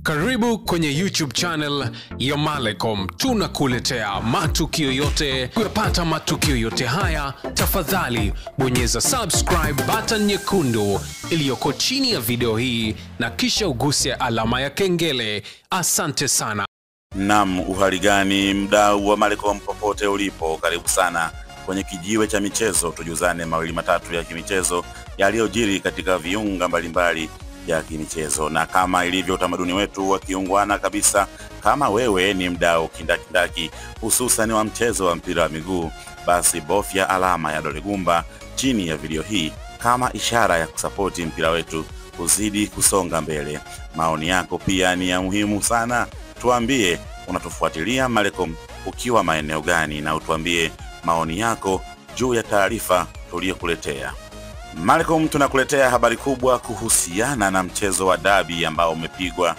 Karibu kwenye YouTube channel ya Malecom. Tunakuletea matukio yote. Kupata matukio yote haya, tafadhali bonyeza subscribe button nyekundu iliyoko chini ya video hii na kisha uguse alama ya kengele. Asante sana. Naam, uhali gani mdau wa Malecom popote ulipo, karibu sana kwenye kijiwe cha michezo, tujuzane mawili matatu ya kimichezo yaliyojiri katika viunga mbalimbali ya kimichezo. Na kama ilivyo utamaduni wetu wa kiungwana kabisa, kama wewe ni mdau kindakindaki hususan wa mchezo wa mpira wa miguu, basi bofya alama ya dole gumba chini ya video hii kama ishara ya kusapoti mpira wetu uzidi kusonga mbele. Maoni yako pia ni ya muhimu sana. Tuambie unatufuatilia Malecom ukiwa maeneo gani, na utuambie maoni yako juu ya taarifa tuliyokuletea. Malecom tunakuletea habari kubwa kuhusiana na mchezo wa dabi ambao umepigwa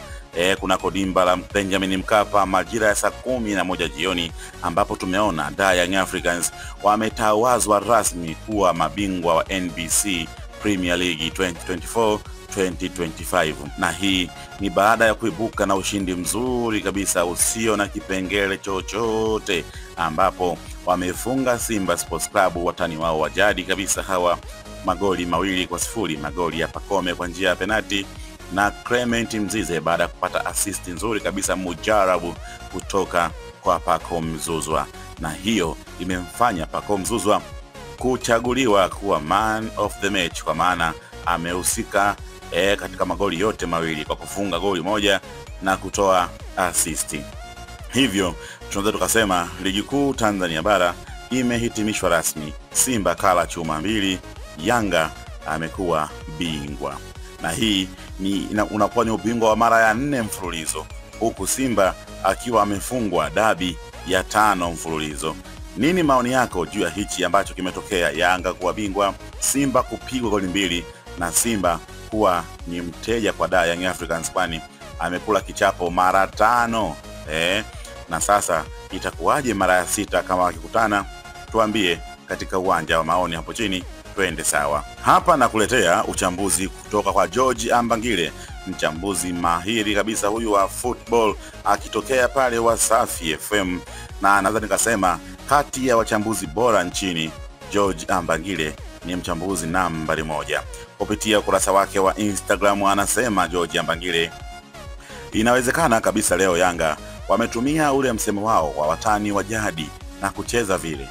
kunako dimba la Benjamin Mkapa majira ya saa 11 jioni, ambapo tumeona Young Africans wametawazwa rasmi kuwa mabingwa wa NBC Premier League 2024-2025, na hii ni baada ya kuibuka na ushindi mzuri kabisa usio na kipengele chochote, ambapo wamefunga Simba Sports Club, watani wao wa jadi kabisa hawa, magoli 2-0, magoli ya Pacome kwa njia ya penalti na Clement Mzize baada ya kupata assist nzuri kabisa mujarabu kutoka kwa Pacome Zouzoua, na hiyo imemfanya Pacome Zouzoua kuchaguliwa kuwa man of the match, kwa maana amehusika katika magoli yote mawili kwa kufunga goli moja na kutoa assist. Hivyo tunaweza tukasema ligi kuu Tanzania bara imehitimishwa rasmi. Simba kala chuma 2, Yanga amekuwa bingwa, na hii unakuwa ni ubingwa wa mara ya 4 mfululizo, huku Simba akiwa amefungwa dabi ya 5 mfululizo. Nini maoni yako juu ya hichi ambacho kimetokea, Yanga kuwa bingwa, Simba kupigwa goli 2 na Simba kuwa ni mteja kwa Young Africans, kwani amekula kichapo mara 5 na sasa itakuwaje mara ya 6 kama wakikutana? Tuambie katika uwanja wa maoni hapo chini, twende sawa. Hapa nakuletea uchambuzi kutoka kwa George Ambangile, mchambuzi mahiri kabisa huyu wa football akitokea pale Wasafi FM, na naweza nikasema kati ya wachambuzi bora nchini, George Ambangile ni mchambuzi nambari 1. Kupitia ukurasa wake wa Instagram anasema George Ambangile, inawezekana kabisa leo Yanga wametumia ule msemo wao wa watani wa jadi na kucheza vile,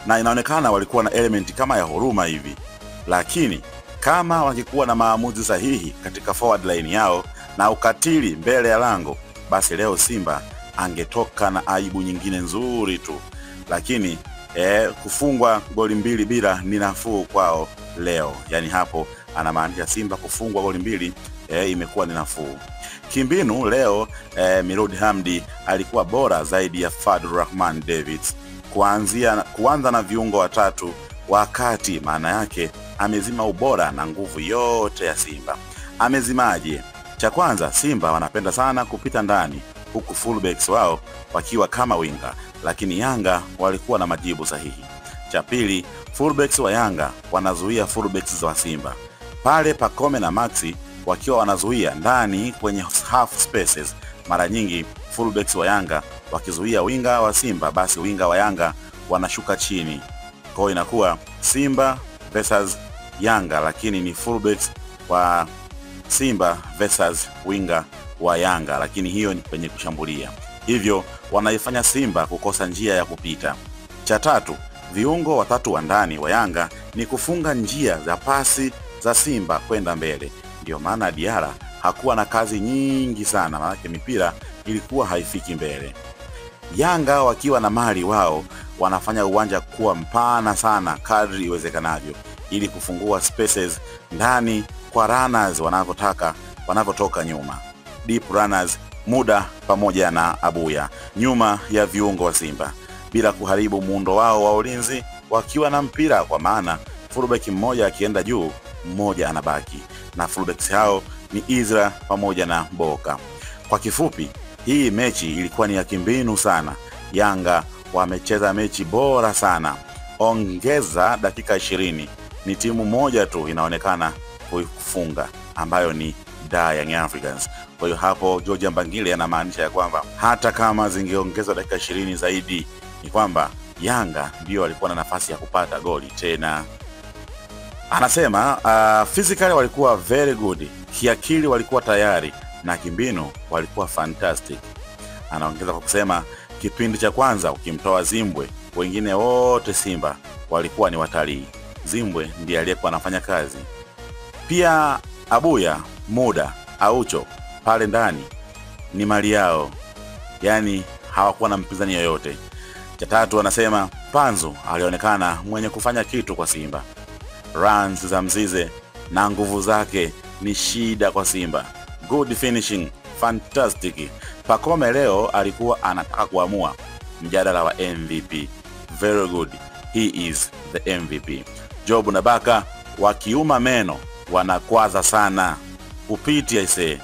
na inaonekana walikuwa na element kama ya huruma hivi, lakini kama wangekuwa na maamuzi sahihi katika forward line yao na ukatili mbele ya lango, basi leo Simba angetoka na aibu nyingine nzuri tu. Lakini kufungwa goli 2 bila ni nafuu kwao leo, yani hapo anamaanisha Simba kufungwa goli 2 imekuwa ni nafuu. Kimbinu leo Mirud Hamdi alikuwa bora zaidi ya Fadlu Rahman Davids, kuanza na viungo watatu wakati, maana yake amezima ubora na nguvu yote ya Simba. Amezimaje? Cha kwanza, Simba wanapenda sana kupita ndani, huku fullbacks wao wakiwa kama winga, lakini Yanga walikuwa na majibu sahihi. Cha pili, fullbacks wa Yanga wanazuia fullbacks wa Simba pale, Pacome na Maxi wakiwa wanazuia ndani kwenye half spaces. Mara nyingi fullbacks wa Yanga wakizuia winga wa Simba, basi winga wa Yanga wanashuka chini, kwa hiyo inakuwa Simba versus Yanga, lakini ni fullbacks wa Simba versus winga wa Yanga, lakini hiyo ni kwenye kushambulia, hivyo wanaifanya Simba kukosa njia ya kupita. Cha tatu, viungo watatu wa ndani wa Yanga ni kufunga njia za pasi za Simba kwenda mbele. Ndio maana Diarra hakuwa na kazi nyingi sana, maana mipira ilikuwa haifiki mbele. Yanga wakiwa na mali wao wanafanya uwanja kuwa mpana sana kadri iwezekanavyo, ili kufungua spaces ndani kwa runners wanavyotoka nyuma, deep runners, Muda pamoja na Abuya nyuma ya viungo wa Simba, bila kuharibu muundo wao wa ulinzi wakiwa na mpira, kwa maana fullback mmoja akienda juu mmoja anabaki, na fullbacks hao ni Izra pamoja na Boka. Kwa kifupi, hii mechi ilikuwa ni ya kimbinu sana. Yanga wamecheza mechi bora sana. Ongeza dakika 20, ni timu moja tu inaonekana kufunga, ambayo ni Young Africans. Kwa hiyo hapo George Ambangile anamaanisha ya kwamba hata kama zingeongezwa dakika 20 zaidi, ni kwamba Yanga ndio walikuwa na nafasi ya kupata goli tena. Anasema physically walikuwa very good, kiakili walikuwa tayari, na kimbinu walikuwa fantastic. Anaongeza kwa kusema kipindi cha kwanza ukimtoa Zimbwe, wengine wote Simba walikuwa ni watalii. Zimbwe ndiye aliyekuwa anafanya kazi. Pia Abuya, Muda, Aucho pale ndani ni mali yao, yani hawakuwa na mpinzani yoyote. Cha tatu anasema Panzu alionekana mwenye kufanya kitu kwa Simba. Runs za Mzize na nguvu zake ni shida kwa Simba. Good finishing, fantastic. Pacome leo alikuwa anataka kuamua mjadala wa MVP. Very good, he is the MVP. Job na Baka wakiuma meno wanakwaza sana. Upiti I say,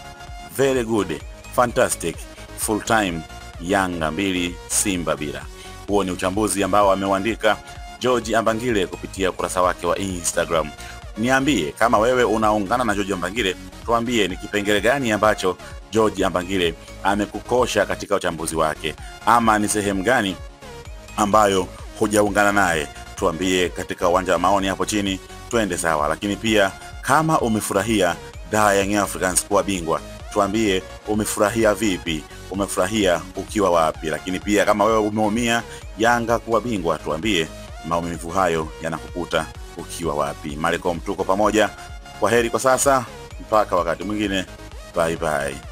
very good, fantastic. Full time Yanga 2 Simba bila. Huo ni uchambuzi ambao ameuandika George Ambangile kupitia ukurasa wake wa Instagram. Niambie kama wewe unaungana na George Ambangile, tuambie ni kipengele gani ambacho George Ambangile amekukosha katika uchambuzi wake, ama ni sehemu gani ambayo hujaungana naye. Tuambie katika uwanja wa maoni hapo chini, twende sawa. Lakini pia kama umefurahia Young Africans kuwa bingwa, tuambie umefurahia vipi, umefurahia ukiwa wapi. Lakini pia kama wewe umeumia Yanga kuwa bingwa, tuambie maumivu hayo yanakukuta ukiwa wapi. Malcolm, tuko pamoja. Kwa heri kwa sasa, mpaka wakati mwingine. Bye bye.